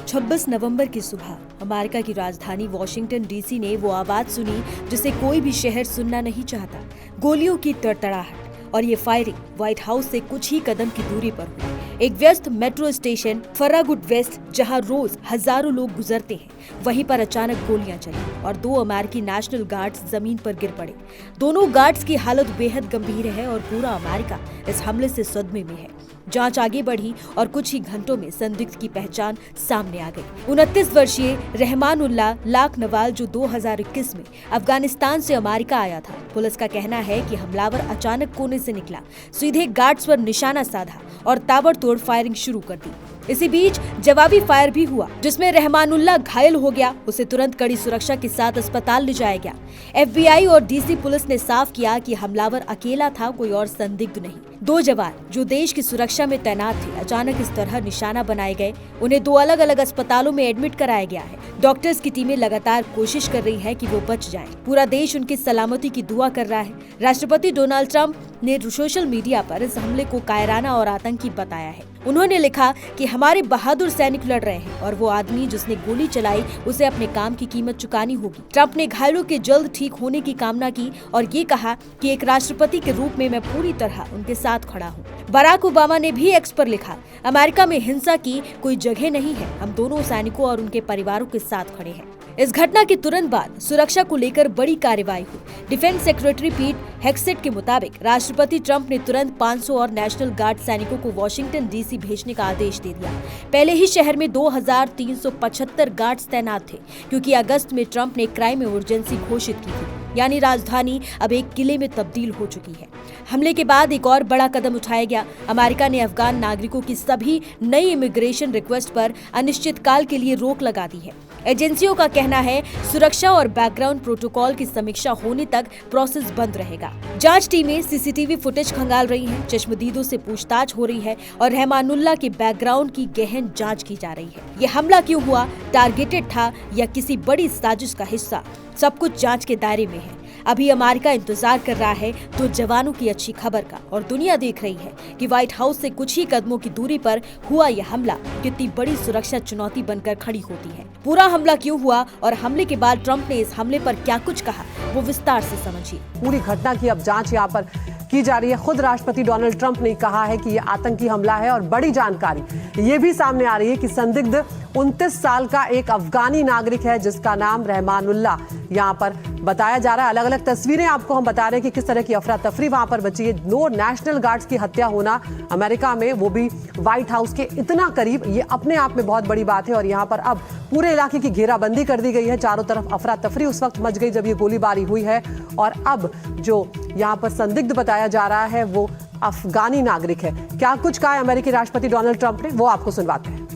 26 नवंबर की सुबह अमेरिका की राजधानी वॉशिंगटन डीसी ने वो आवाज सुनी जिसे कोई भी शहर सुनना नहीं चाहता। गोलियों की तड़तड़ाहट और ये फायरिंग व्हाइट हाउस से कुछ ही कदम की दूरी पर हुई। एक व्यस्त मेट्रो स्टेशन फरागुड वेस्ट, जहां रोज हजारों लोग गुजरते हैं, वहीं पर अचानक गोलियां चली और 2 अमेरिकी नेशनल गार्ड्स जमीन पर गिर पड़े। दोनों गार्ड्स की हालत बेहद गंभीर है और पूरा अमेरिका इस हमले से सदमे में है। जांच आगे बढ़ी और कुछ ही घंटों में संदिग्ध की पहचान सामने आ गई। 29 वर्षीय रहमानुल्लाह लाखनवाल, जो 2021 में अफगानिस्तान से अमेरिका आया था। पुलिस का कहना है कि हमलावर अचानक कोने से निकला, सीधे गार्ड्स पर निशाना साधा और ताबड़तोड़ फायरिंग शुरू कर दी। इसी बीच जवाबी फायर भी हुआ, जिसमें रहमानुल्लाह घायल हो गया। उसे तुरंत कड़ी सुरक्षा के साथ अस्पताल ले जाया गया। FBI और DC पुलिस ने साफ किया कि हमलावर अकेला था, कोई और संदिग्ध नहीं। 2 जवान जो देश की सुरक्षा में तैनात थे, अचानक इस तरह निशाना बनाए गए। उन्हें 2 अलग-अलग अस्पतालों में एडमिट कराया गया है। डॉक्टर्स की टीमें लगातार कोशिश कर रही है कि वो बच जाएं। पूरा देश उनकी सलामती की दुआ कर रहा है। राष्ट्रपति डोनाल्ड ट्रंप ने सोशल मीडिया पर इस हमले को कायराना और आतंकी बताया है। उन्होंने लिखा कि हमारे बहादुर सैनिक लड़ रहे हैं और वो आदमी जिसने गोली चलाई उसे अपने काम की कीमत चुकानी होगी। ट्रंप ने घायलों के जल्द ठीक होने की कामना की और ये कहा कि एक राष्ट्रपति के रूप में मैं पूरी तरह उनके साथ खड़ा हूँ। बराक ओबामा ने भी एक्स पर लिखा, अमेरिका में हिंसा की कोई जगह नहीं है, हम दोनों सैनिकों और उनके परिवारों के साथ खड़े हैं। इस घटना के तुरंत बाद सुरक्षा को लेकर बड़ी कार्रवाई हुई। डिफेंस सेक्रेटरी पीट हेग्सेट के मुताबिक राष्ट्रपति ट्रंप ने तुरंत 500 और नेशनल गार्ड सैनिकों को वॉशिंगटन DC भेजने का आदेश दे दिया। पहले ही शहर में 2375 गार्ड्स तैनात थे, क्योंकि अगस्त में ट्रंप ने क्राइम इमरजेंसी घोषित की थी, यानी राजधानी अब एक किले में तब्दील हो चुकी है। हमले के बाद एक और बड़ा कदम उठाया गया। अमेरिका ने अफगान नागरिकों की सभी नई इमिग्रेशन रिक्वेस्ट पर अनिश्चितकाल के लिए रोक लगा दी है। एजेंसियों का कहना है सुरक्षा और बैकग्राउंड प्रोटोकॉल की समीक्षा होने तक प्रोसेस बंद रहेगा। जांच टीमें CCTV फुटेज खंगाल रही हैं, चश्मदीदों से पूछताछ हो रही है और रहमानुल्लाह के बैकग्राउंड की गहन जांच की जा रही है। ये हमला क्यों हुआ, टारगेटेड था या किसी बड़ी साजिश का हिस्सा, सब कुछ जांच के दायरे में है। अभी अमेरिका इंतजार कर रहा है तो जवानों की अच्छी खबर का, और दुनिया देख रही है कि व्हाइट हाउस से कुछ ही कदमों की दूरी पर हुआ यह हमला कितनी बड़ी सुरक्षा चुनौती बनकर खड़ी होती है। पूरा हमला क्यों हुआ और हमले के बाद ट्रंप ने इस हमले पर क्या कुछ कहा, वो विस्तार से समझिए। पूरी घटना की अब जांच यहाँ पर की जा रही है। खुद राष्ट्रपति डोनाल्ड ट्रंप ने कहा है कि यह आतंकी हमला है और बड़ी जानकारी ये भी सामने आ रही है कि संदिग्ध 29 साल का एक अफगानी नागरिक है, जिसका नाम रहमानुल्लाह यहाँ पर बताया जा रहा है। अलग अलग तस्वीरें आपको हम बता रहे हैं कि किस तरह की अफरा तफरी वहां पर बची है। 2 नेशनल गार्ड्स की हत्या होना अमेरिका में, वो भी व्हाइट हाउस के इतना करीब, ये अपने आप में बहुत बड़ी बात है। और यहाँ पर अब पूरे इलाके की घेराबंदी कर दी गई है। चारों तरफ अफरा तफरी उस वक्त मच गई जब ये गोलीबारी हुई है। और अब जो यहाँ पर संदिग्ध बताया जा रहा है वो अफगानी नागरिक है। क्या कुछ कहा है अमेरिकी राष्ट्रपति डोनाल्ड ट्रंप ने, वो आपको सुनवाते हैं।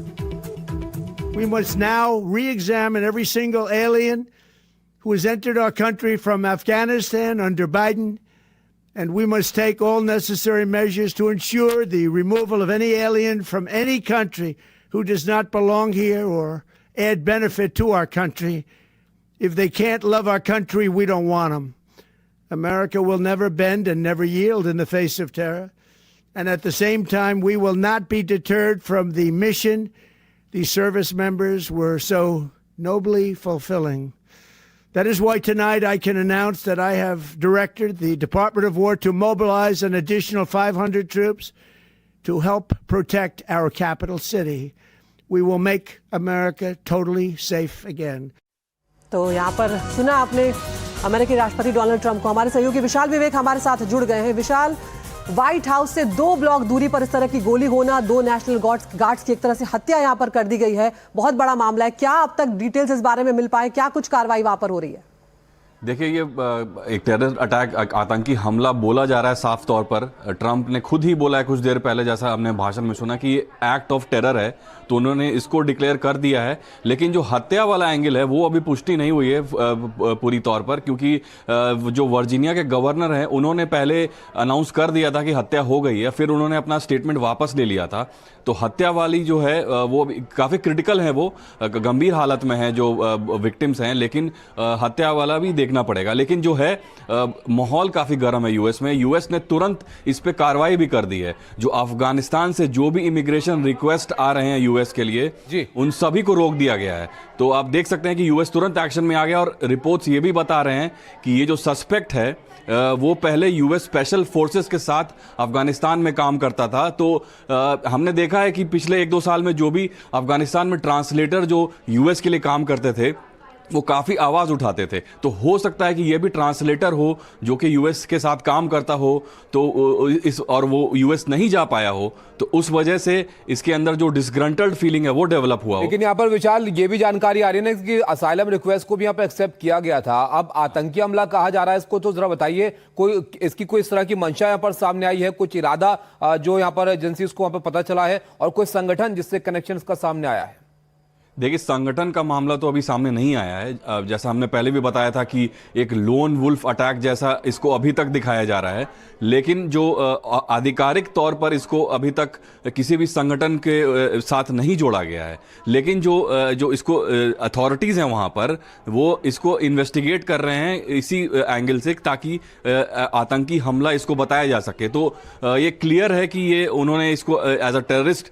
We must now re-examine every single alien who has entered our country from Afghanistan under Biden, and we must take all necessary measures to ensure the removal of any alien from any country who does not belong here or add benefit to our country. If they can't love our country, we don't want them. America will never bend and never yield in the face of terror. And at the same time, we will not be deterred from the mission these service members were so nobly fulfilling. That is why tonight I can announce that I have directed the Department of War to mobilize an additional 500 troops to help protect our capital city. We will make America totally safe again. तो यहाँ पर सुना आपने अमेरिकी राष्ट्रपति Donald Trump को। हमारे सहयोगी विशाल विवेक हमारे साथ जुड़ गए हैं। विशाल, व्हाइट हाउस से 2 ब्लॉक दूरी पर इस तरह की गोली होना, 2 नेशनल गार्ड्स की एक तरह से हत्या यहाँ पर कर दी गई है, बहुत बड़ा मामला है। क्या अब तक डिटेल्स इस बारे में मिल पाए, क्या कुछ कार्रवाई वहां पर हो रही है? देखिए, ये एक टेरर अटैक, आतंकी हमला बोला जा रहा है साफ तौर पर। ट्रंप ने खुद ही बोला है कुछ देर पहले, जैसा हमने भाषण में सुना, कि ये एक्ट ऑफ टेरर है, तो उन्होंने इसको डिक्लेयर कर दिया है। लेकिन जो हत्या वाला एंगल है वो अभी पुष्टि नहीं हुई है पूरी तौर पर, क्योंकि जो वर्जीनिया के गवर्नर हैं उन्होंने पहले अनाउंस कर दिया था कि हत्या हो गई है, फिर उन्होंने अपना स्टेटमेंट वापस ले लिया था। तो हत्या वाली जो है वो काफ़ी क्रिटिकल है, वो गंभीर हालत में है जो विक्टिम्स हैं, लेकिन हत्या वाला भी देखने देखना पड़ेगा। लेकिन जो है माहौल काफी गर्म है यूएस में। यूएस ने तुरंत इस पे कार्रवाई भी कर दी है। जो अफगानिस्तान से जो भी इमिग्रेशन रिक्वेस्ट आ रहे हैं यूएस के लिए जी। उन सभी को रोक दिया गया है। तो आप देख सकते हैं कि यूएस तुरंत एक्शन में आ गया और रिपोर्ट्स ये भी बता रहे हैं कि ये जो सस्पेक्ट है वो पहले यूएस स्पेशल फोर्सेस के साथ अफगानिस्तान में काम करता था। तो हमने देखा है कि पिछले 1-2 साल में जो भी अफगानिस्तान में ट्रांसलेटर जो यूएस के लिए काम करते थे वो काफी आवाज उठाते थे। तो हो सकता है कि ये भी ट्रांसलेटर हो जो कि यूएस के साथ काम करता हो, तो इस और वो यूएस नहीं जा पाया हो, तो उस वजह से इसके अंदर जो डिसग्रंटल्ड फीलिंग है वो डेवलप हुआ हो। लेकिन यहाँ पर विशाल ये भी जानकारी आ रही है ना कि असाइलम रिक्वेस्ट को भी यहाँ पर एक्सेप्ट किया गया था। अब आतंकी हमला कहा जा रहा है इसको, तो जरा बताइए कोई इसकी कोई इस तरह की मंशा यहाँ पर सामने आई है, कुछ इरादा जो यहाँ पर एजेंसीज को वहां पर पता चला है, और कोई संगठन जिससे कनेक्शन का सामने आया है? देखिए, संगठन का मामला तो अभी सामने नहीं आया है। जैसा हमने पहले भी बताया था कि एक लोन वुल्फ अटैक जैसा इसको अभी तक दिखाया जा रहा है, लेकिन जो आधिकारिक तौर पर इसको अभी तक किसी भी संगठन के साथ नहीं जोड़ा गया है। लेकिन जो इसको अथॉरिटीज़ हैं वहाँ पर, वो इसको इन्वेस्टिगेट कर रहे हैं इसी एंगल से, ताकि आतंकी हमला इसको बताया जा सके। तो ये क्लियर है कि ये उन्होंने इसको एज अ टेररिस्ट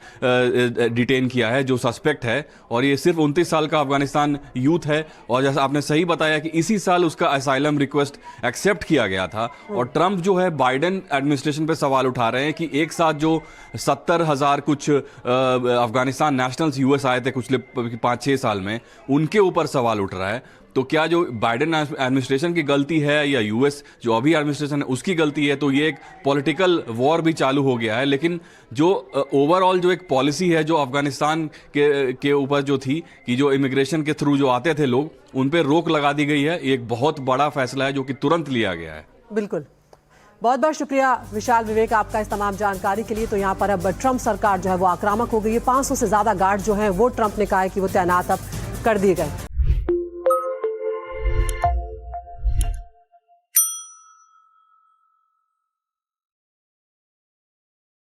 डिटेन किया है जो सस्पेक्ट है, और ये सिर्फ 29 साल का अफगानिस्तान यूथ है। और जैसा आपने सही बताया कि इसी साल उसका असाइलम रिक्वेस्ट एक्सेप्ट किया गया था। और ट्रंप जो है बाइडेन एडमिनिस्ट्रेशन पे सवाल उठा रहे हैं कि एक साथ जो 70,000 कुछ अफगानिस्तान नेशनल्स यूएस आए थे पिछले 5-6 साल में, उनके ऊपर सवाल उठ रहा है। तो क्या जो बाइडेन एडमिनिस्ट्रेशन की गलती है या यूएस जो अभी एडमिनिस्ट्रेशन है उसकी गलती है? तो ये एक पॉलिटिकल वॉर भी चालू हो गया है। लेकिन जो ओवरऑल जो एक पॉलिसी है जो अफगानिस्तान के ऊपर जो थी कि जो इमिग्रेशन के थ्रू जो आते थे लोग, उन पे रोक लगा दी गई है। एक बहुत बड़ा फैसला है जो कि तुरंत लिया गया है। बिल्कुल, बहुत बहुत शुक्रिया विशाल विवेक आपका इस तमाम जानकारी के लिए। तो यहाँ पर अब ट्रंप सरकार जो है वो आक्रामक हो गई है। 500 से ज्यादा गार्ड जो हैं वो ट्रंप ने कहा है कि वो तैनात अब कर दिए गए।